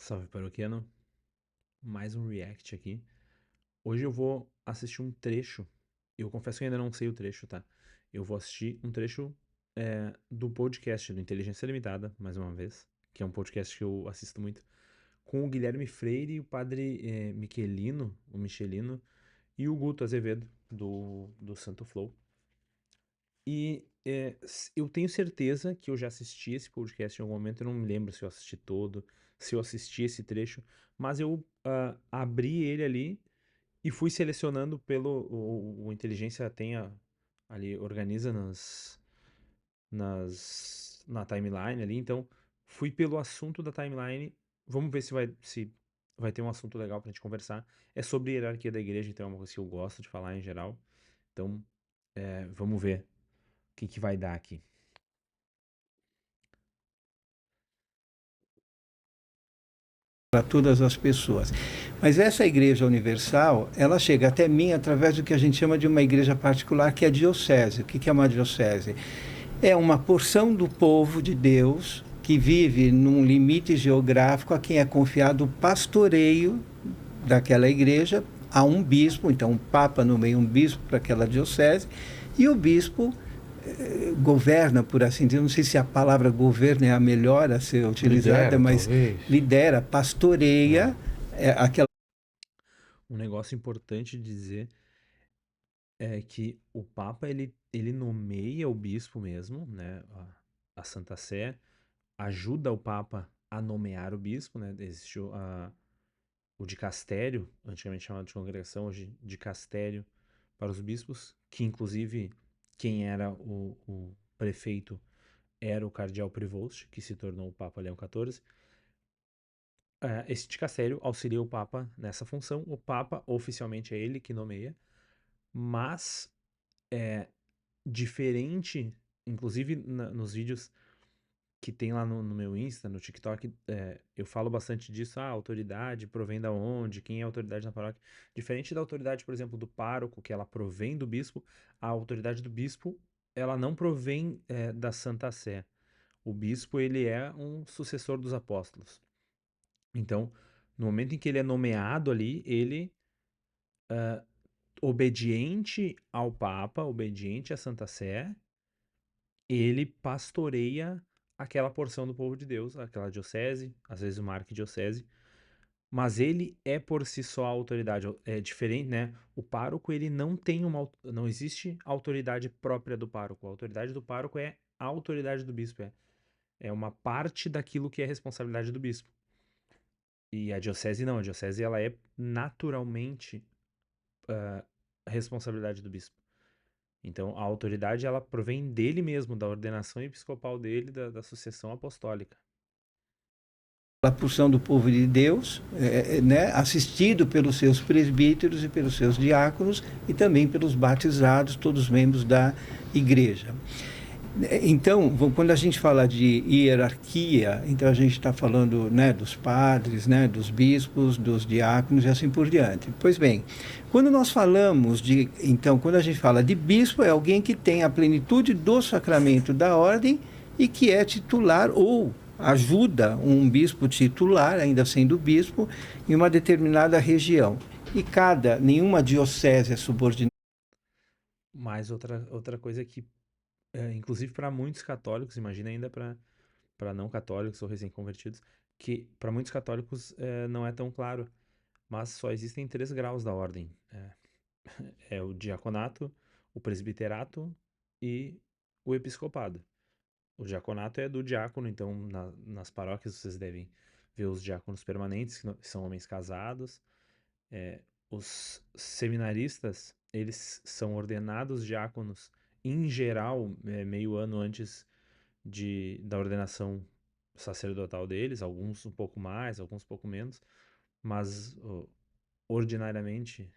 Salve paroquiano, mais um react aqui. Hoje eu vou assistir um trecho. Eu confesso que ainda não sei o trecho, tá? Eu vou assistir um trecho do podcast do Inteligência Limitada, mais uma vez, que é um podcast que eu assisto muito, com o Guilherme Freire e o padre Michelino, o Michelino, e o Guto Azevedo, do Santo Flow. E eu tenho certeza que eu já assisti esse podcast em algum momento, eu não me lembro se eu assisti todo, se eu assisti esse trecho, mas eu abri ele ali e fui selecionando pelo. O Inteligência ali, organiza na timeline ali, então fui pelo assunto da timeline. Vamos ver se vai ter um assunto legal pra gente conversar. É sobre hierarquia da igreja, então é uma coisa que eu gosto de falar em geral. Então, vamos ver o que vai dar aqui. Para todas as pessoas. Mas essa igreja universal, ela chega até mim através do que a gente chama de uma igreja particular, que é a diocese. O que é uma diocese? É uma porção do povo de Deus que vive num limite geográfico a quem é confiado o pastoreio daquela igreja a um bispo, então um papa nomeia um bispo para aquela diocese, e o bispo governa, por assim dizer, não sei se a palavra governo é a melhor a ser utilizada, Lidera, mas talvez. lidera, pastoreia aquela. Um negócio importante de dizer é que o Papa ele nomeia o bispo mesmo, né? A Santa Sé ajuda o Papa a nomear o bispo, né? Existe o dicastério, antigamente chamado de congregação, hoje dicastério para os bispos, que inclusive quem era o prefeito era o cardeal Prevost, que se tornou o Papa Leão XIV. Esse dicastério auxilia o Papa nessa função. O Papa oficialmente é ele que nomeia, mas é diferente, inclusive nos vídeos que tem lá no meu Insta, no TikTok, eu falo bastante disso. A autoridade provém da onde, quem é a autoridade na paróquia. Diferente da autoridade, por exemplo, do pároco, que ela provém do bispo, a autoridade do bispo, ela não provém da Santa Sé. O bispo, ele é um sucessor dos apóstolos. Então, no momento em que ele é nomeado ali, ele, obediente ao Papa, obediente à Santa Sé, ele pastoreia aquela porção do povo de Deus, aquela diocese, às vezes uma arquidiocese, mas ele é por si só a autoridade. É diferente, né? O pároco, ele não tem não existe autoridade própria do pároco. A autoridade do pároco é a autoridade do bispo, é uma parte daquilo que é responsabilidade do bispo. E a diocese não, a diocese ela é naturalmente responsabilidade do bispo. Então, a autoridade ela provém dele mesmo, da ordenação episcopal dele, da sucessão apostólica. Porção do povo de Deus, né, assistido pelos seus presbíteros e pelos seus diáconos e também pelos batizados, todos membros da igreja. Então, quando a gente fala de hierarquia, então a gente está falando, né, dos padres, né, dos bispos, dos diáconos e assim por diante. Pois bem, quando nós falamos de, então, quando a gente fala de bispo, é alguém que tem a plenitude do sacramento da ordem e que é titular ou ajuda um bispo titular, ainda sendo bispo, em uma determinada região. E nenhuma diocese é subordinada. Mas outra coisa que, inclusive para muitos católicos, imagina ainda para não católicos ou recém-convertidos, que para muitos católicos não é tão claro, mas só existem 3 graus da ordem. É o diaconato, o presbiterato e o episcopado. O diaconato é do diácono, então nas paróquias vocês devem ver os diáconos permanentes, que são homens casados. Os seminaristas, eles são ordenados diáconos, em geral, meio ano antes da ordenação sacerdotal deles, alguns um pouco mais, alguns um pouco menos, mas ordinariamente,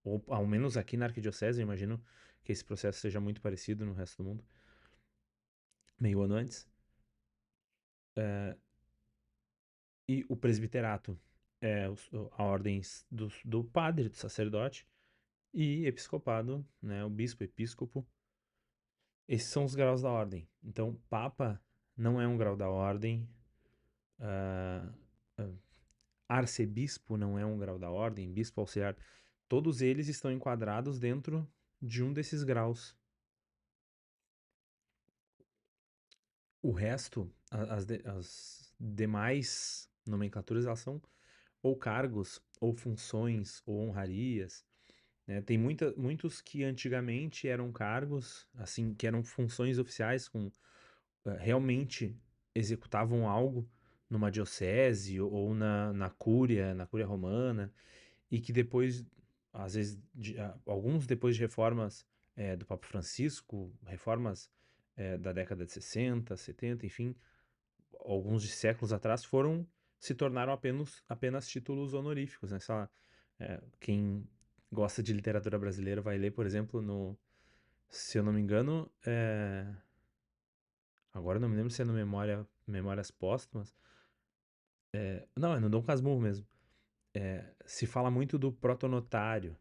ou ao menos aqui na arquidiocese, eu imagino que esse processo seja muito parecido no resto do mundo, meio ano antes. E o presbiterato é a ordem do padre, do sacerdote, e episcopado, né, o bispo, episcopo. Esses são os graus da ordem. Então, Papa não é um grau da ordem. ah, arcebispo não é um grau da ordem, bispo auxiliar, todos eles estão enquadrados dentro de um desses graus. O resto, as demais nomenclaturas, elas são ou cargos, ou funções, ou honrarias, né? Tem muitos que antigamente eram cargos, assim, que eram funções oficiais, realmente executavam algo numa diocese ou na cúria romana, e que depois, às vezes, alguns depois de reformas do Papa Francisco, reformas da década de 60, 70, enfim, alguns de séculos atrás, se tornaram apenas títulos honoríficos, né? Quem gosta de literatura brasileira vai ler, por exemplo, se eu não me engano, agora eu não me lembro se é no Memórias Póstumas, não, é no Dom Casmurro mesmo. Se fala muito do protonotário,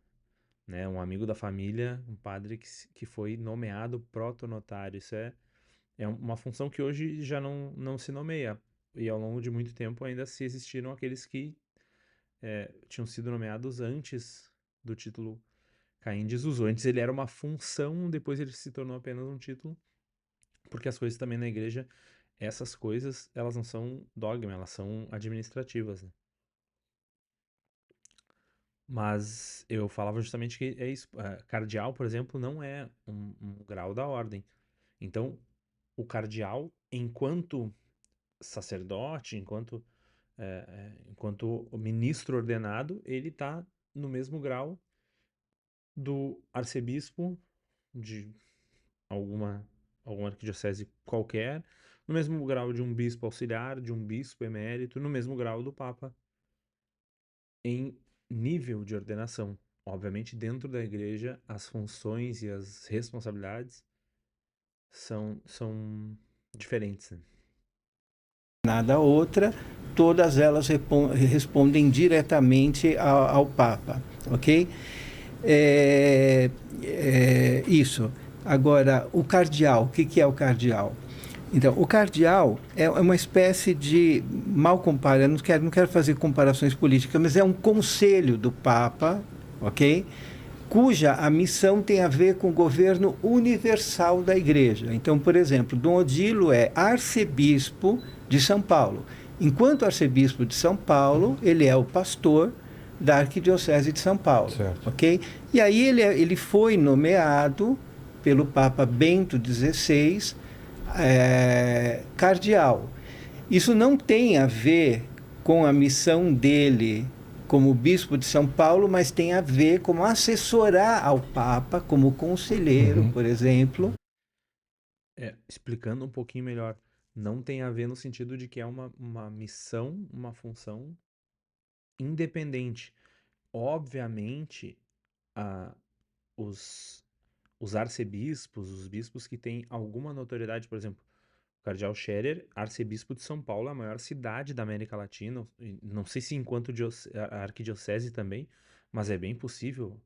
né? Um amigo da família, um padre que foi nomeado protonotário. Isso é uma função que hoje já não se nomeia. E ao longo de muito tempo ainda se existiram aqueles que tinham sido nomeados antes do título cair em desuso. Antes ele era uma função, depois ele se tornou apenas um título, porque as coisas também na igreja, essas coisas, elas não são dogma, elas são administrativas, né? Mas eu falava justamente que é isso. Cardeal, por exemplo, não é um grau da ordem. Então, o cardeal, enquanto sacerdote, enquanto ministro ordenado, ele está no mesmo grau do arcebispo de alguma, alguma arquidiocese qualquer, no mesmo grau de um bispo auxiliar, de um bispo emérito, no mesmo grau do papa em nível de ordenação. Obviamente, dentro da igreja, as funções e as responsabilidades são diferentes, né? Nada outra, todas elas respondem diretamente ao Papa, ok? Isso. Agora, o cardeal, o que é o cardeal? Então, o cardeal é uma espécie de, mal comparando, não quero fazer comparações políticas, mas é um conselho do Papa, ok? Cuja a missão tem a ver com o governo universal da igreja. Então, por exemplo, Dom Odilo é arcebispo de São Paulo. Enquanto arcebispo de São Paulo, ele é o pastor da arquidiocese de São Paulo, Certo. ok? E aí ele foi nomeado pelo Papa Bento XVI cardeal. Isso não tem a ver com a missão dele como bispo de São Paulo, mas tem a ver com assessorar ao Papa como conselheiro, por exemplo. Explicando um pouquinho melhor, não tem a ver no sentido de que é uma missão, uma função independente. Obviamente, a, os, os arcebispos, os bispos que têm alguma notoriedade, por exemplo, o cardeal Scherer, arcebispo de São Paulo, é a maior cidade da América Latina. Não sei se enquanto a arquidiocese também, mas é bem possível.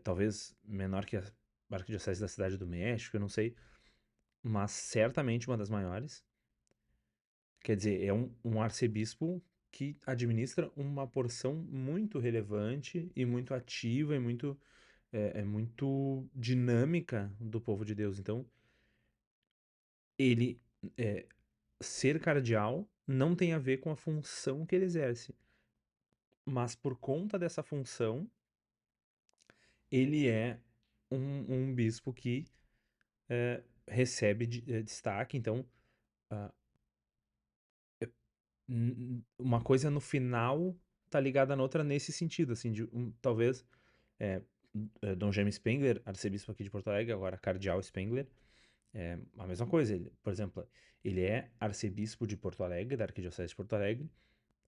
Talvez menor que a arquidiocese da Cidade do México, eu não sei, mas certamente uma das maiores. Quer dizer, é um arcebispo que administra uma porção muito relevante e muito ativa e muito dinâmica do povo de Deus. Então, ele é, ser cardeal não tem a ver com a função que ele exerce, mas por conta dessa função, ele é um bispo que recebe destaque. Então, ah, uma coisa no final tá ligada na outra nesse sentido, assim, talvez é, Dom Jaime Spengler, arcebispo aqui de Porto Alegre, agora cardeal Spengler, é a mesma coisa. Ele, por exemplo, ele é arcebispo de Porto Alegre, da Arquidiocese de Porto Alegre.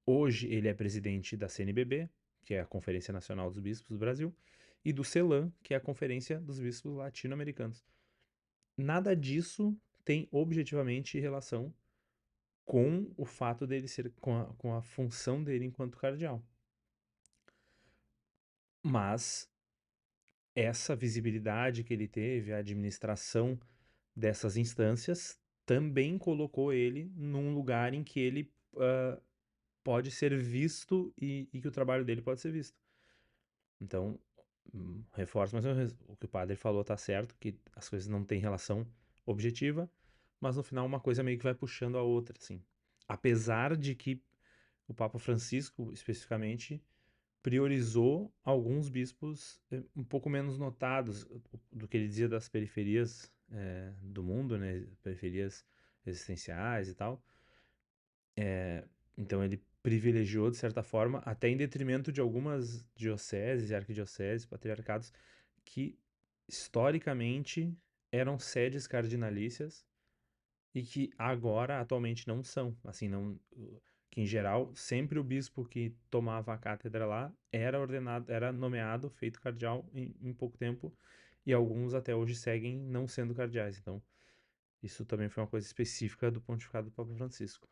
Hoje ele é presidente da CNBB, que é a Conferência Nacional dos Bispos do Brasil, e do CELAM, que é a Conferência dos Bispos Latino-Americanos. Nada disso tem objetivamente relação com o fato dele ser, com a função dele enquanto cardeal. Mas essa visibilidade que ele teve, a administração dessas instâncias, também colocou ele num lugar em que ele pode ser visto e que o trabalho dele pode ser visto. Então, reforço mais uma vez, o que o padre falou tá certo, que as coisas não têm relação objetiva, mas no final uma coisa meio que vai puxando a outra, assim. Apesar de que o Papa Francisco, especificamente, priorizou alguns bispos um pouco menos notados do que ele dizia das periferias do mundo, né? Periferias existenciais e tal. Então ele privilegiou, de certa forma, até em detrimento de algumas dioceses, arquidioceses, patriarcados, que historicamente eram sedes cardinalícias e que agora, atualmente, não são. Assim, não, que em geral, sempre o bispo que tomava a cátedra lá era ordenado, era nomeado, feito cardeal em pouco tempo, e alguns até hoje seguem não sendo cardeais. Então, isso também foi uma coisa específica do pontificado do Papa Francisco.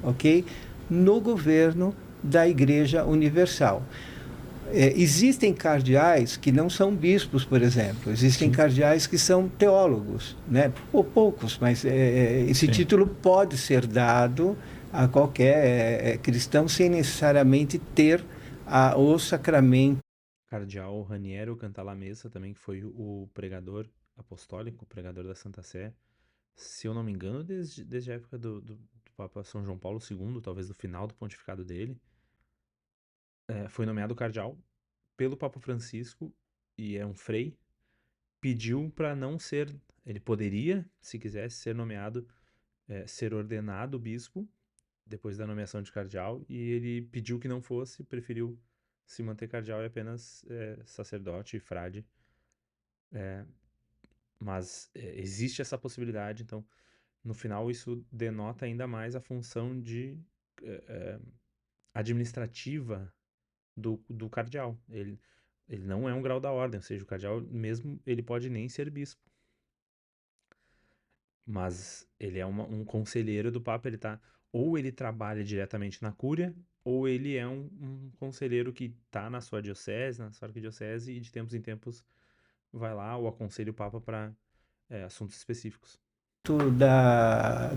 Ok? No governo da Igreja Universal. Existem cardeais que não são bispos, por exemplo. Existem Sim. cardeais que são teólogos, né? Ou poucos, mas esse Sim. título pode ser dado a qualquer cristão sem necessariamente ter o sacramento. Cardeal Raniero Cantalamessa também, que foi o pregador apostólico, o pregador da Santa Sé, se eu não me engano, desde a época do Papa São João Paulo II, talvez do final do pontificado dele, foi nomeado cardeal pelo Papa Francisco e é um frei, pediu para não ser, ele poderia, se quisesse, ser nomeado, ser ordenado bispo depois da nomeação de cardeal, e ele pediu que não fosse, preferiu se manter cardeal e apenas sacerdote e frade. Mas existe essa possibilidade, então no final isso denota ainda mais a função de administrativa do cardeal. Ele não é um grau da ordem, ou seja, o cardeal mesmo ele pode nem ser bispo, mas ele é um conselheiro do Papa, ou ele trabalha diretamente na cúria, ou ele é um conselheiro que está na sua diocese, na sua arquidiocese, e de tempos em tempos vai lá ou aconselha o Papa para assuntos específicos. Da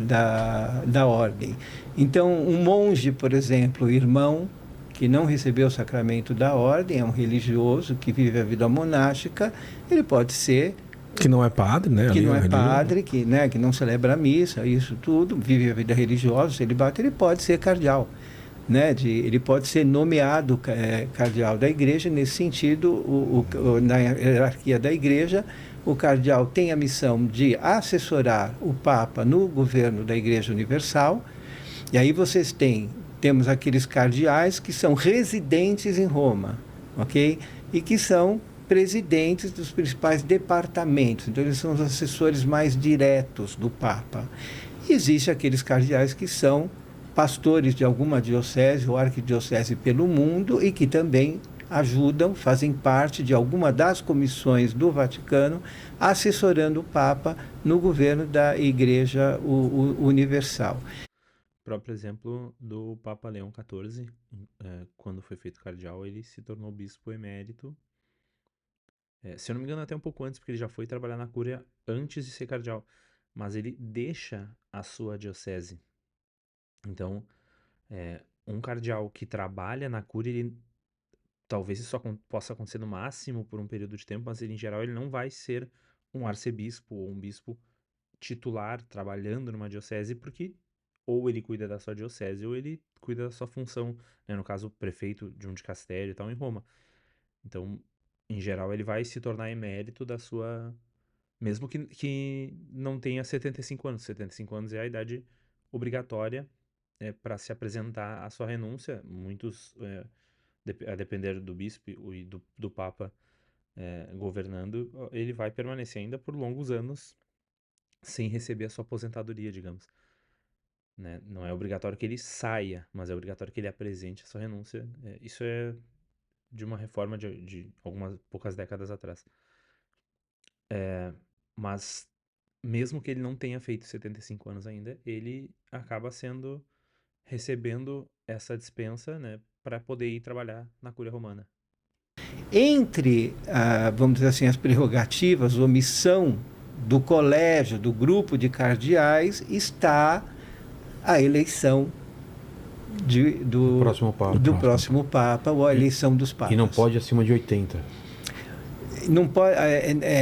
ordem. Então, um monge, por exemplo, irmão, que não recebeu o sacramento da ordem, é um religioso que vive a vida monástica, ele pode ser que não é padre, né? Que não é padre, que não celebra a missa, isso tudo, vive a vida religiosa, celibato, ele pode ser cardeal. Né, ele pode ser nomeado cardeal da igreja. Nesse sentido, na hierarquia da igreja, o cardeal tem a missão de assessorar o Papa no governo da Igreja Universal. E aí temos aqueles cardeais que são residentes em Roma, ok? E que são presidentes dos principais departamentos. Então, eles são os assessores mais diretos do Papa. E existem aqueles cardeais que são pastores de alguma diocese ou arquidiocese pelo mundo e que também ajudam, fazem parte de alguma das comissões do Vaticano, assessorando o Papa no governo da Igreja Universal. O próprio exemplo do Papa Leão XIV, quando foi feito cardeal, ele se tornou bispo emérito. Se eu não me engano, até um pouco antes, porque ele já foi trabalhar na cúria antes de ser cardeal. Mas ele deixa a sua diocese. Então, um cardeal que trabalha na cúria, ele talvez isso possa acontecer no máximo por um período de tempo, mas ele, em geral ele não vai ser um arcebispo ou um bispo titular trabalhando numa diocese, porque ou ele cuida da sua diocese ou ele cuida da sua função, né? No caso, prefeito de um dicastério e tal, em Roma. Então, em geral, ele vai se tornar emérito da sua... Mesmo que não tenha 75 anos. 75 anos é a idade obrigatória para se apresentar a sua renúncia. Muitos, a depender do bispo e do Papa governando, ele vai permanecer ainda por longos anos sem receber a sua aposentadoria, digamos. Né? Não é obrigatório que ele saia, mas é obrigatório que ele apresente a sua renúncia. Isso é de uma reforma de algumas poucas décadas atrás. Mas mesmo que ele não tenha feito 75 anos ainda, ele acaba recebendo essa dispensa, né, para poder ir trabalhar na Cúria Romana. Entre, vamos dizer assim, as prerrogativas ou missão do colégio, do grupo de cardeais, está a eleição Do próximo Papa. do próximo Papa ou a eleição dos Papas. E não pode acima de 80. Não pode,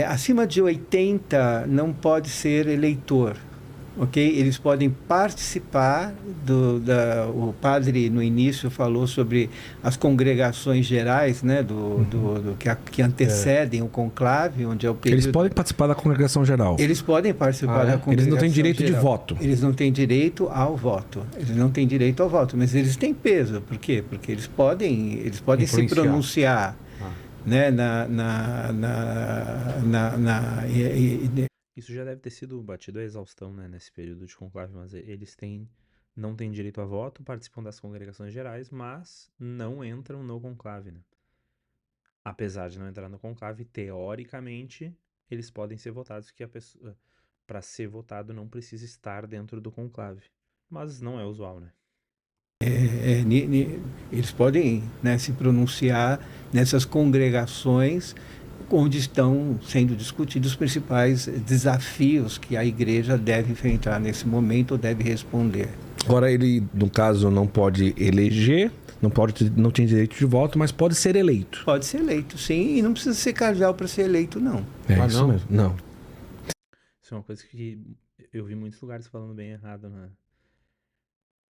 acima de 80 não pode ser eleitor, ok? Eles podem participar o padre no início falou sobre as congregações gerais, né, que antecedem o conclave, onde é o período... Eles podem participar da congregação geral. Eles podem participar da congregação Eles não têm direito geral. de voto. Eles não têm direito ao voto. Eles não têm direito ao voto, mas eles têm peso. Por quê? Porque eles podem se pronunciar, né, Isso já deve ter sido batido à exaustão, né, nesse período de conclave, mas eles não têm direito a voto, participam das congregações gerais, mas não entram no conclave, né? Apesar de não entrar no conclave, teoricamente, eles podem ser votados, que a pessoa, para ser votado, não precisa estar dentro do conclave. Mas não é usual, né? eles podem, né, se pronunciar nessas congregações onde estão sendo discutidos os principais desafios que a igreja deve enfrentar nesse momento ou deve responder. Agora ele, no caso, não pode eleger, não tem direito de voto, mas pode ser eleito. Pode ser eleito, sim, e não precisa ser cardeal para ser eleito, não. Isso mesmo. Não. Isso é uma coisa que eu vi muitos lugares falando bem errado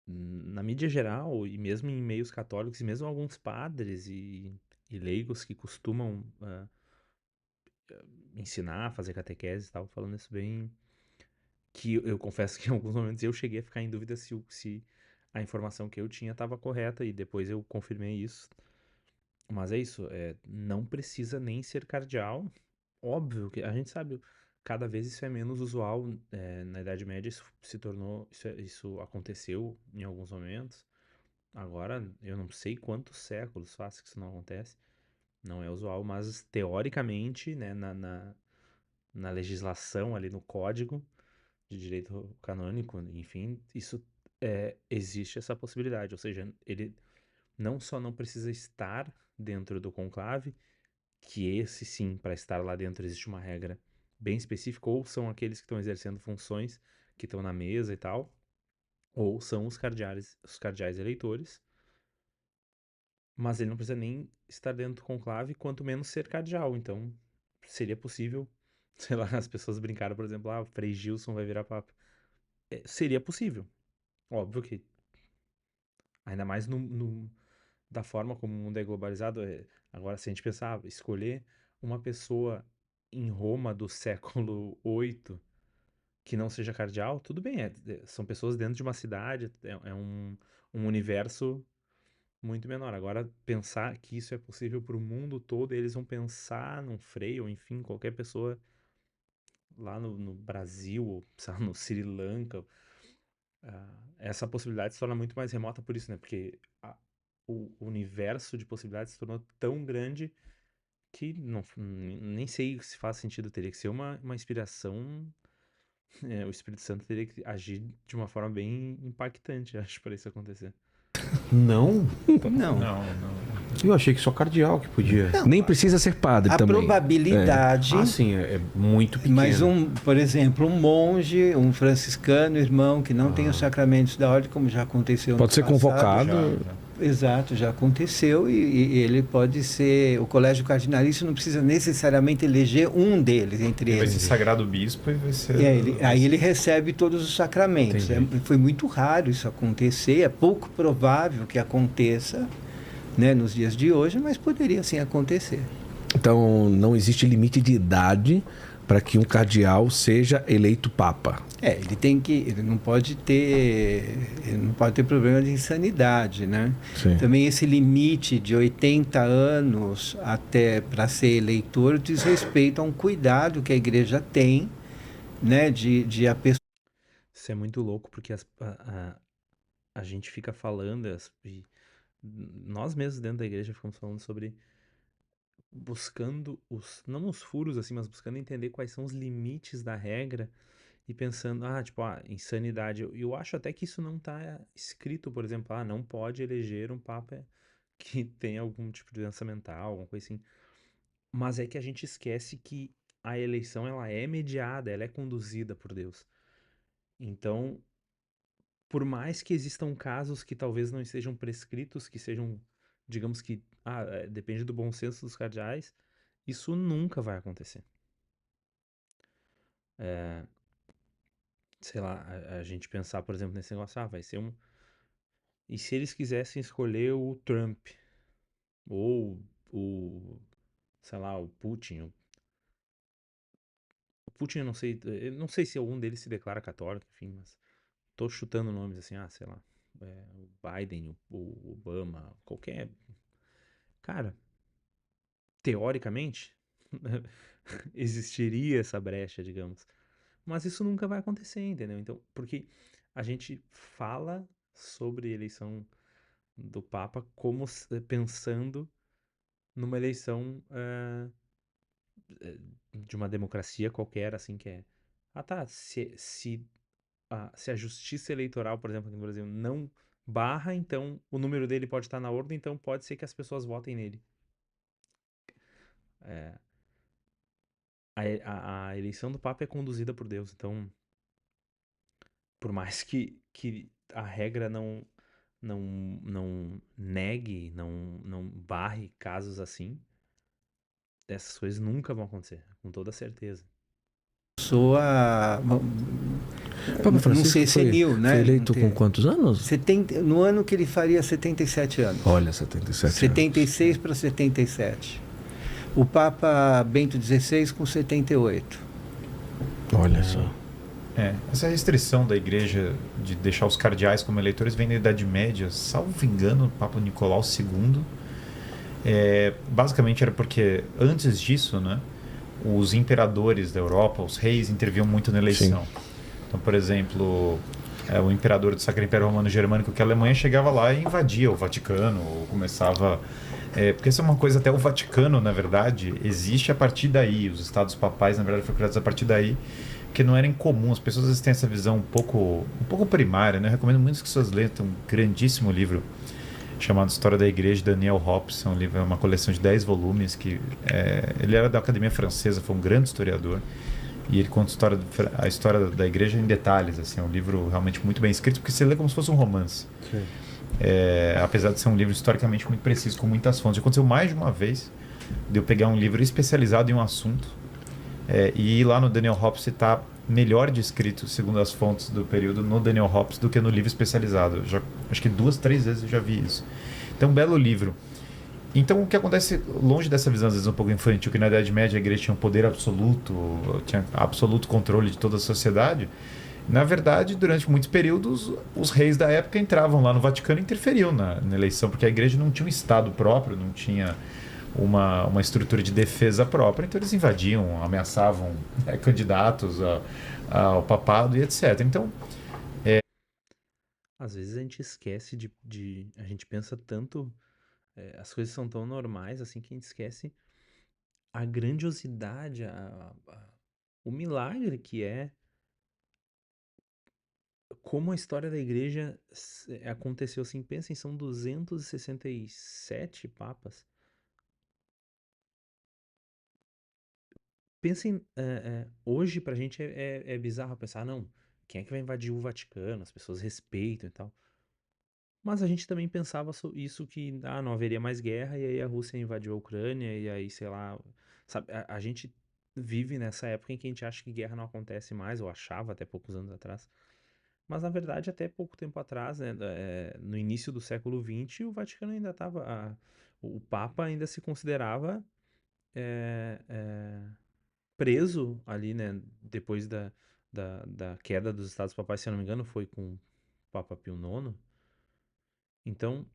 na mídia geral, e mesmo em meios católicos, e mesmo alguns padres e leigos que costumam ensinar, fazer catequese e tal, falando isso bem. Que eu confesso que em alguns momentos eu cheguei a ficar em dúvida se a informação que eu tinha estava correta, e depois eu confirmei isso. Mas é isso, não precisa nem ser cardeal. Óbvio que a gente sabe, cada vez isso é menos usual. Na Idade Média isso se tornou, isso aconteceu em alguns momentos. Agora, eu não sei quantos séculos faz que isso não acontece. Não é usual, mas teoricamente, né, na legislação ali no código de direito canônico, enfim, isso existe essa possibilidade. Ou seja, ele não só não precisa estar dentro do conclave, que esse sim, para estar lá dentro existe uma regra bem específica, ou são aqueles que estão exercendo funções que estão na mesa e tal, ou são os cardeais eleitores, mas ele não precisa nem estar dentro do conclave, quanto menos ser cardeal. Então, seria possível, sei lá, as pessoas brincaram, por exemplo, o Frei Gilson vai virar papa. Seria possível. Óbvio que, ainda mais da forma como o mundo é globalizado, agora se a gente pensar, escolher uma pessoa em Roma do século VIII que não seja cardeal, tudo bem, são pessoas dentro de uma cidade, é um universo muito menor. Agora, pensar que isso é possível para o mundo todo, eles vão pensar num Frei, ou enfim, qualquer pessoa lá no Brasil, ou sei lá, no Sri Lanka. Essa possibilidade se torna muito mais remota por isso, né? Porque o universo de possibilidades se tornou tão grande que nem sei se faz sentido. Teria que ser uma inspiração. O Espírito Santo teria que agir de uma forma bem impactante, acho, para isso acontecer. Não? Não. Eu achei que só cardeal que podia. Não, Nem precisa ser padre a também. probabilidade... sim, é muito pequeno. Mas, por exemplo, um monge, um franciscano, irmão, que não tem os sacramentos da ordem, como já aconteceu Pode ser no passado, convocado. Exato, já aconteceu, e ele pode ser... O colégio cardinalício não precisa necessariamente eleger um deles, entre Ele vai eles. ser sagrado bispo e vai ser... Aí ele recebe todos os sacramentos. Foi muito raro isso acontecer, é pouco provável que aconteça, né, nos dias de hoje, mas poderia sim acontecer. Então, não existe limite de idade para que um cardeal seja eleito papa. Ele não pode ter problema de insanidade, né? Sim. Também esse limite de 80 anos até para ser eleitor diz respeito a um cuidado que a igreja tem, né, de a pessoa... Isso é muito louco, porque a gente fica falando, e nós mesmos dentro da igreja ficamos falando sobre buscando não os furos assim, mas buscando entender quais são os limites da regra, e pensando, tipo, insanidade. Eu acho até que isso não está escrito, por exemplo, não pode eleger um papa que tem algum tipo de doença mental, alguma coisa assim. Mas é que a gente esquece que a eleição, ela é mediada, ela é conduzida por Deus. Então, por mais que existam casos que talvez não estejam prescritos, que sejam, digamos que, depende do bom senso dos cardeais, isso nunca vai acontecer. É, sei lá, a gente pensar, por exemplo, nesse negócio, vai ser um. E se eles quisessem escolher o Trump, ou o, sei lá, o Putin. O Putin, eu não sei se algum deles se declara católico, enfim, mas tô chutando nomes assim, sei lá, o Biden, o Obama, qualquer. Cara, teoricamente, existiria essa brecha, digamos. Mas isso nunca vai acontecer, entendeu? Então, porque a gente fala sobre a eleição do Papa como pensando numa eleição de uma democracia qualquer, assim, que é. Tá, se a justiça eleitoral, por exemplo, aqui no Brasil, não barra, então o número dele pode estar na ordem, então pode ser que as pessoas votem nele. É, a eleição do Papa é conduzida por Deus, então, por mais que a regra não negue, não barre casos assim, essas coisas nunca vão acontecer, com toda certeza. Pessoa, Papa não Francisco ser senil, foi né? eleito com quantos anos? No ano que ele faria 77 anos. Olha, 77 anos. 76 para 77. O Papa Bento XVI com 78. Olha só. Essa restrição da igreja de deixar os cardeais como eleitores vem da Idade Média, salvo engano, o Papa Nicolau II. Basicamente era porque antes disso, né, os imperadores da Europa, os reis, interviam muito na eleição. Sim. Então, por exemplo, o imperador do Sacro Império Romano Germânico, que a Alemanha chegava lá e invadia o Vaticano, ou começava... porque isso é uma coisa, até o Vaticano, na verdade, existe a partir daí. Os estados papais, na verdade, foram criados a partir daí, que não era incomum. As pessoas às vezes têm essa visão um pouco primária, né? Eu recomendo muito que as pessoas leiam. Tem um grandíssimo livro chamado História da Igreja, de Daniel Hobbes. É um livro, é uma coleção de 10 volumes. Ele era da Academia Francesa, foi um grande historiador. E ele conta a história da igreja em detalhes. Assim, é um livro realmente muito bem escrito, porque você lê como se fosse um romance. Apesar de ser um livro historicamente muito preciso, com muitas fontes. Aconteceu mais de uma vez de eu pegar um livro especializado em um assunto e ir lá no Daniel Hobbes está melhor descrito, segundo as fontes do período, no Daniel Hobbes do que no livro especializado. Acho que 2, 3 vezes eu já vi isso. Então, um belo livro. Então, o que acontece, longe dessa visão, às vezes, um pouco infantil, que na Idade Média a igreja tinha um poder absoluto, tinha absoluto controle de toda a sociedade, na verdade, durante muitos períodos, os reis da época entravam lá no Vaticano e interferiam na eleição, porque a igreja não tinha um estado próprio, não tinha uma estrutura de defesa própria, então eles invadiam, ameaçavam candidatos ao papado e etc. Então, às vezes a gente esquece a gente pensa tanto, as coisas são tão normais assim que a gente esquece a grandiosidade, o milagre que é como a história da igreja aconteceu assim. Pensem, são 267 papas. Pensem, hoje pra gente é bizarro pensar, não, quem é que vai invadir o Vaticano? As pessoas respeitam e tal. Mas a gente também pensava isso que não haveria mais guerra, e aí a Rússia invadiu a Ucrânia, e aí, sei lá, sabe, a gente vive nessa época em que a gente acha que guerra não acontece mais, ou achava até poucos anos atrás. Mas na verdade, até pouco tempo atrás, né, no início do século XX, o Vaticano ainda estava. O Papa ainda se considerava é, é, preso ali, né, depois da queda dos Estados Papais, se eu não me engano, foi com o Papa Pio IX. Então,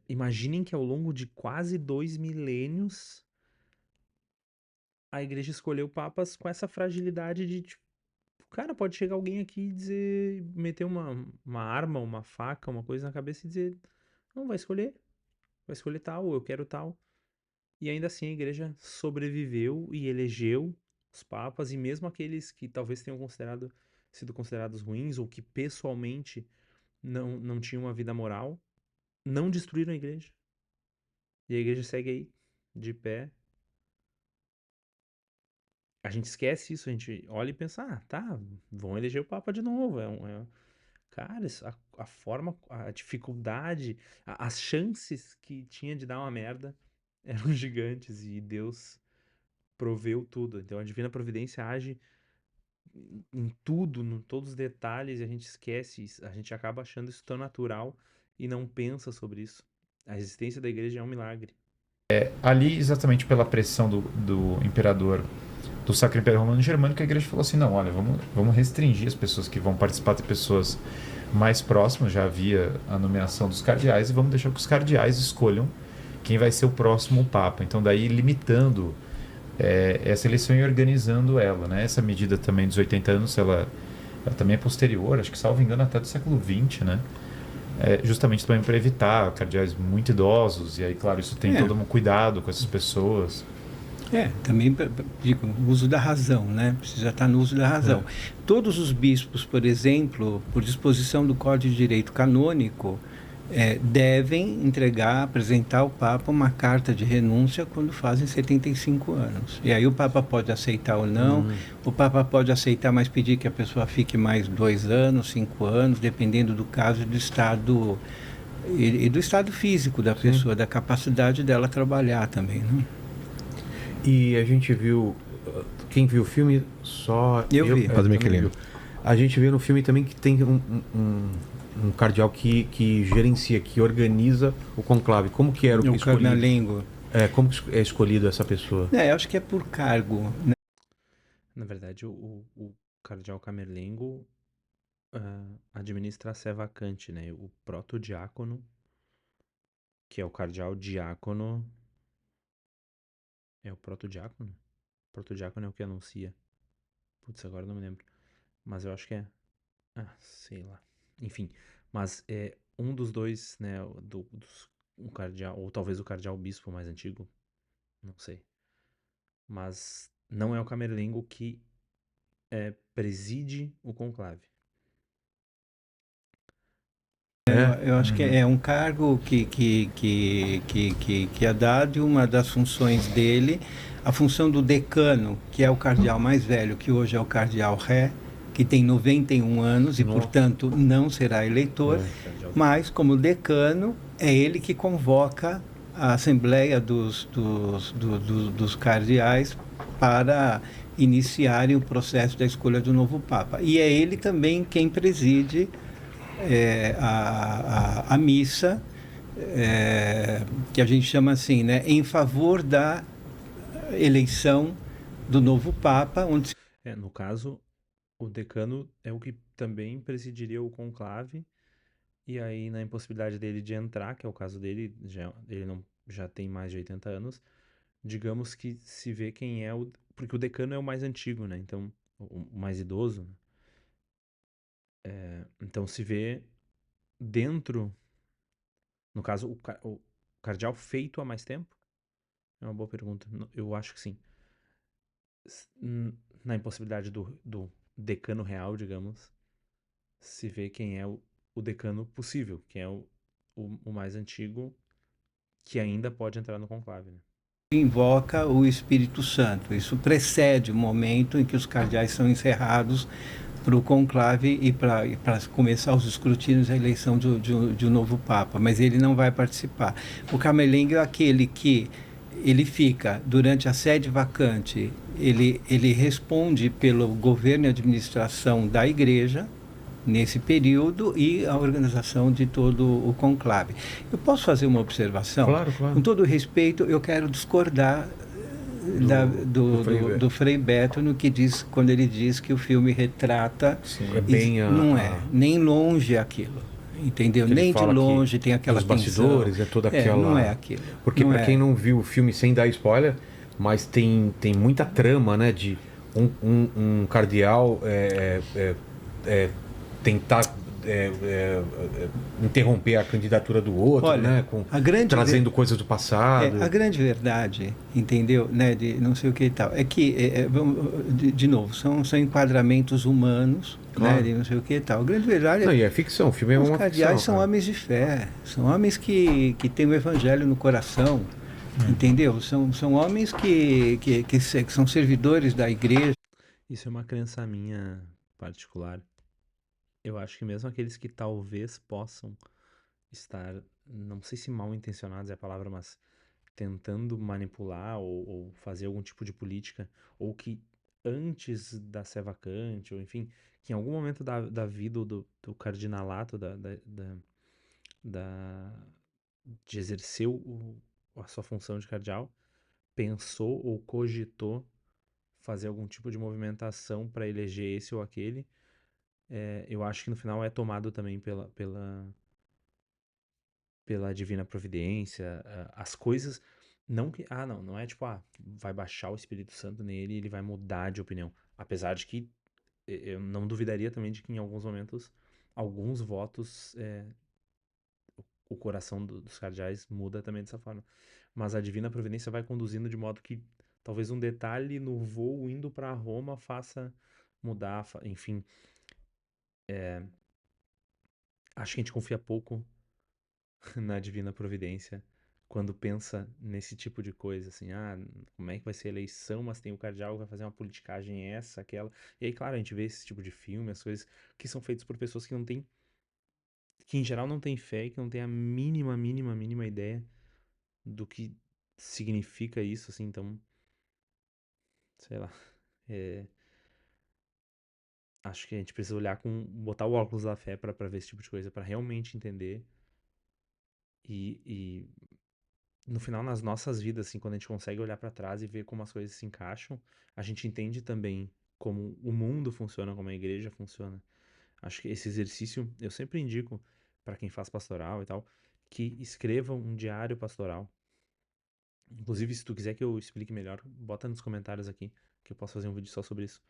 imaginem que ao longo de quase 2 milênios, a igreja escolheu papas com essa fragilidade de, tipo, cara, pode chegar alguém aqui e dizer, meter uma arma, uma faca, uma coisa na cabeça e dizer, não, vai escolher tal, eu quero tal. E ainda assim a igreja sobreviveu e elegeu os papas, e mesmo aqueles que talvez tenham sido considerados ruins, ou que pessoalmente não tinham uma vida moral, não destruíram a igreja. E a igreja segue aí, de pé. a gente esquece isso, a gente olha e pensa, tá, vão eleger o Papa de novo. Cara, a forma, a dificuldade, as chances que tinha de dar uma merda eram gigantes e Deus proveu tudo. Então a Divina Providência age em tudo, em todos os detalhes, e a gente esquece, a gente acaba achando isso tão natural e não pensa sobre isso. A existência da igreja é um milagre. Ali, exatamente pela pressão do imperador do Sacro Império Romano Germânico, a igreja falou assim, não, olha, vamos restringir as pessoas que vão participar de pessoas mais próximas, já havia a nomeação dos cardeais, e vamos deixar que os cardeais escolham quem vai ser o próximo Papa. Então, daí, limitando essa eleição e organizando ela, né? Essa medida também dos 80 anos, ela também é posterior, acho que, salvo engano, até do século XX, né? Justamente também para evitar cardeais muito idosos, e aí, claro, isso tem todo um cuidado com essas pessoas. Também digo, o uso da razão, né? Precisa estar no uso da razão. Todos os bispos, por exemplo, por disposição do Código de Direito Canônico, devem apresentar ao Papa uma carta de renúncia quando fazem 75 anos. E aí o Papa pode aceitar ou não, o Papa pode aceitar, mas pedir que a pessoa fique mais 2 anos, 5 anos, dependendo do caso e do estado, e do estado físico da pessoa, da capacidade dela trabalhar também, né? E a gente viu, quem viu o filme só... Eu vi. Padre Michelino. A gente vê no filme também que tem um cardeal que gerencia, que organiza o conclave. Como que era o escolhido? Camerlengo. Como que é escolhido essa pessoa? Eu acho que é por cargo, né? Na verdade, o cardeal Camerlengo administra a sé vacante, né? O protodiácono, que é o cardeal diácono, é o protodiácono? O protodiácono é o que anuncia. Putz, agora não me lembro. Mas eu acho que é. Sei lá. Enfim, mas é um dos dois, né, o cardeal, ou talvez o cardeal bispo mais antigo, não sei. Mas não é o Camerlengo que preside o conclave. Eu acho que é um cargo que é dado, e uma das funções dele, a função do decano, que é o cardeal mais velho, que hoje é o cardeal Ré, que tem 91 anos e, portanto, não será eleitor, mas, como decano, é ele que convoca a Assembleia dos cardeais para iniciarem o processo da escolha do novo Papa. E é ele também quem preside a missa, que a gente chama assim, né, em favor da eleição do novo Papa. No caso, o decano é o que também presidiria o conclave, e aí na impossibilidade dele de entrar, que é o caso dele, ele já tem mais de 80 anos, digamos que se vê quem é porque o decano é o mais antigo, né? Então, o mais idoso. Então se vê dentro, no caso, o cardeal feito há mais tempo? É uma boa pergunta. Eu acho que sim. Na impossibilidade do decano real, digamos, se vê quem é o decano possível, que é o mais antigo, que ainda pode entrar no conclave, né? Invoca o Espírito Santo. Isso precede o momento em que os cardeais são encerrados para o conclave e para começar os escrutínios e a eleição de um novo Papa, mas ele não vai participar. O Camerlengo é aquele que ele fica durante a sede vacante, ele responde pelo governo e administração da igreja nesse período e a organização de todo o conclave. Eu posso fazer uma observação? Claro, claro. Com todo respeito, eu quero discordar do Frei Beto no que diz, quando ele diz que o filme retrata. Não é nem longe aquilo, entendeu? Nem de longe tem aquela os bastidores, tensão. toda aquela. Não é aquilo. Porque para quem não viu o filme, sem dar spoiler, mas tem muita trama, né, de um cardeal tentar interromper a candidatura do outro, né? Trazendo coisas do passado. A grande verdade, entendeu? Né, de não sei o que e tal, é que, de novo, são enquadramentos humanos, claro, né, de não sei o que e tal. A grande verdade e é ficção, o filme é uma ficção. Os cardeais são homens de fé, são homens que têm o evangelho no coração, Entendeu? São homens que são servidores da igreja. Isso é uma crença minha particular. Eu acho que mesmo aqueles que talvez possam estar, não sei se mal intencionados é a palavra, mas tentando manipular ou fazer algum tipo de política, ou que antes da ser vacante, ou enfim, que em algum momento da vida ou do cardinalato, da- de exercer a sua função de cardeal, pensou ou cogitou fazer algum tipo de movimentação para eleger esse ou aquele, eu acho que no final é tomado também pela divina providência, as coisas. Não que. Ah, não é tipo, vai baixar o Espírito Santo nele e ele vai mudar de opinião. Apesar de que eu não duvidaria também de que em alguns momentos, alguns votos, o coração dos cardeais muda também dessa forma. Mas a divina providência vai conduzindo de modo que talvez um detalhe no voo indo para Roma faça mudar, enfim. Acho que a gente confia pouco na divina providência quando pensa nesse tipo de coisa, assim, como é que vai ser a eleição, mas tem o cardeal que vai fazer uma politicagem essa, aquela. E aí, claro, a gente vê esse tipo de filme, as coisas que são feitas por pessoas que não têm, que em geral não têm fé e que não têm a mínima, mínima, mínima ideia do que significa isso, assim, então, sei lá, é, acho que a gente precisa olhar botar o óculos da fé pra ver esse tipo de coisa, pra realmente entender e no final, nas nossas vidas, assim, quando a gente consegue olhar pra trás e ver como as coisas se encaixam, a gente entende também como o mundo funciona, como a igreja funciona. Acho que esse exercício eu sempre indico pra quem faz pastoral e tal, que escreva um diário pastoral. Inclusive, se tu quiser que eu explique melhor, bota nos comentários aqui, que eu posso fazer um vídeo só sobre isso.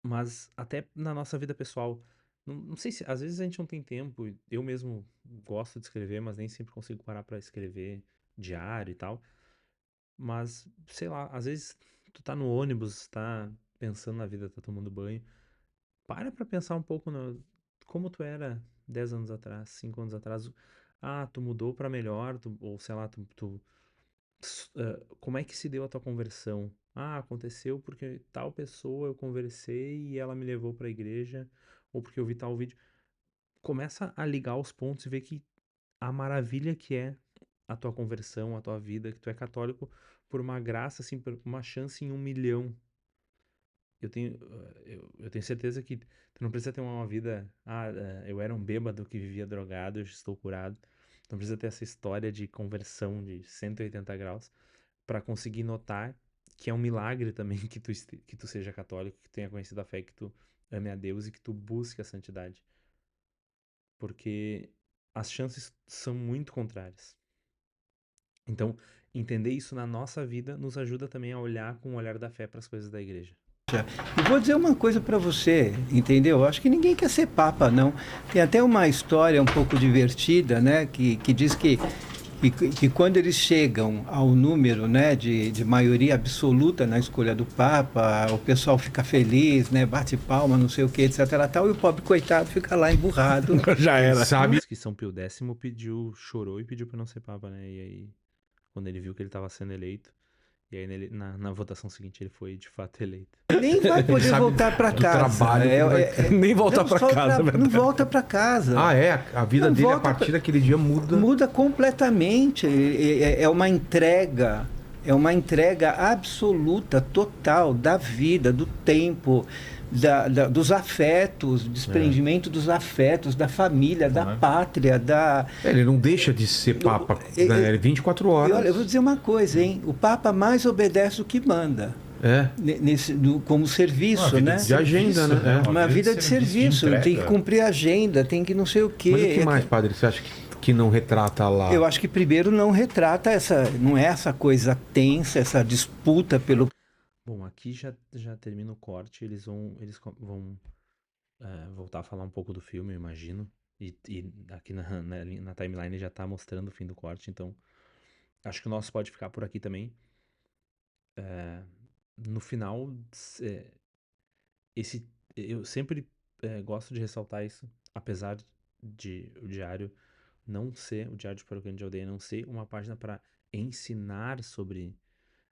Mas até na nossa vida pessoal, não sei se às vezes a gente não tem tempo, eu mesmo gosto de escrever, mas nem sempre consigo parar pra escrever diário e tal. Mas, sei lá, às vezes tu tá no ônibus, tá pensando na vida, tá tomando banho. Pra pensar um pouco no como tu era 10 anos atrás, 5 anos atrás. Tu mudou pra melhor, ou sei lá, como é que se deu a tua conversão? Aconteceu porque tal pessoa eu conversei e ela me levou pra igreja, ou porque eu vi tal vídeo. Começa a ligar os pontos e ver que a maravilha que é a tua conversão, a tua vida, que tu é católico por uma graça, assim, por uma chance em 1 milhão. Eu tenho certeza que tu não precisa ter uma vida. Eu era um bêbado que vivia drogado, eu estou curado. Não precisa ter essa história de conversão de 180 graus para conseguir notar que é um milagre também que tu seja católico, que tu tenha conhecido a fé, que tu ame a Deus e que tu busque a santidade. Porque as chances são muito contrárias. Então, entender isso na nossa vida nos ajuda também a olhar com o olhar da fé para as coisas da igreja. E vou dizer uma coisa para você, entendeu? Acho que ninguém quer ser papa, não. Tem até uma história um pouco divertida, né? Que diz que quando eles chegam ao número, né, de maioria absoluta na escolha do Papa, o pessoal fica feliz, né, bate palma, não sei o que, etc. Tal, e o pobre coitado fica lá emburrado. Já era. Sabe? Que São Pio X chorou e pediu para não ser papa, né? E aí, quando ele viu que ele estava sendo eleito, e aí na votação seguinte ele foi de fato eleito. Nem vai Ele poder sabe voltar para do casa. trabalho que ele vai ter. Nem voltar não, pra só casa, é não verdade. volta para casa. Ah, é? A vida Não dele a volta partir pra- daquele dia muda. Muda completamente. É uma entrega. É uma entrega absoluta, total da vida, do tempo, dos afetos, desprendimento dos afetos, da família, da Não é? pátria, da. Ele não deixa de ser papa, né? Ele 24 E horas. olha, eu vou dizer uma coisa, hein? O Papa mais obedece o que manda. É. Como serviço, Uma vida né? De agenda, né? É. Uma vida de serviço, tem que entrega. cumprir a agenda, tem que não sei o quê. Mas o que mais, padre, você acha que não retrata lá? Eu acho que primeiro não retrata não é essa coisa tensa, essa disputa pelo. Bom, aqui já termina o corte, vão voltar a falar um pouco do filme, eu imagino. E aqui na timeline já tá mostrando o fim do corte, então acho que o nosso pode ficar por aqui também. No final, eu sempre gosto de ressaltar isso, apesar de o Diário de Paroquiano de Aldeia não ser uma página para ensinar sobre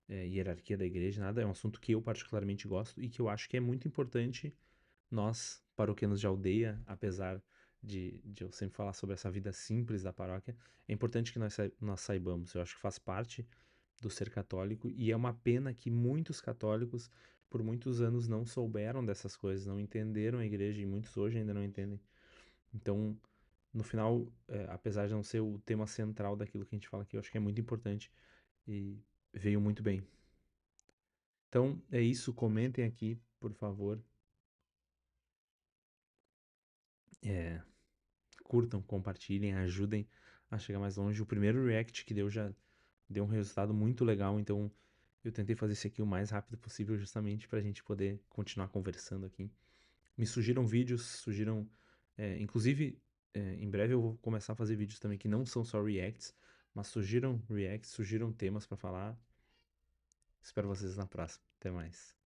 hierarquia da igreja, nada. É um assunto que eu particularmente gosto e que eu acho que é muito importante nós, paroquianos de aldeia, apesar de eu sempre falar sobre essa vida simples da paróquia, é importante que nós saibamos. Eu acho que faz parte do ser católico e é uma pena que muitos católicos, por muitos anos, não souberam dessas coisas, não entenderam a igreja e muitos hoje ainda não entendem. Então, no final, apesar de não ser o tema central daquilo que a gente fala aqui, eu acho que é muito importante e veio muito bem. Então, é isso. Comentem aqui, por favor. Curtam, compartilhem, ajudem a chegar mais longe. O primeiro react que deu já deu um resultado muito legal, então eu tentei fazer isso aqui o mais rápido possível, justamente para a gente poder continuar conversando aqui. Me sugiram vídeos, inclusive, em breve eu vou começar a fazer vídeos também que não são só reacts, mas sugiram reacts, sugiram temas para falar. Espero vocês na próxima. Até mais.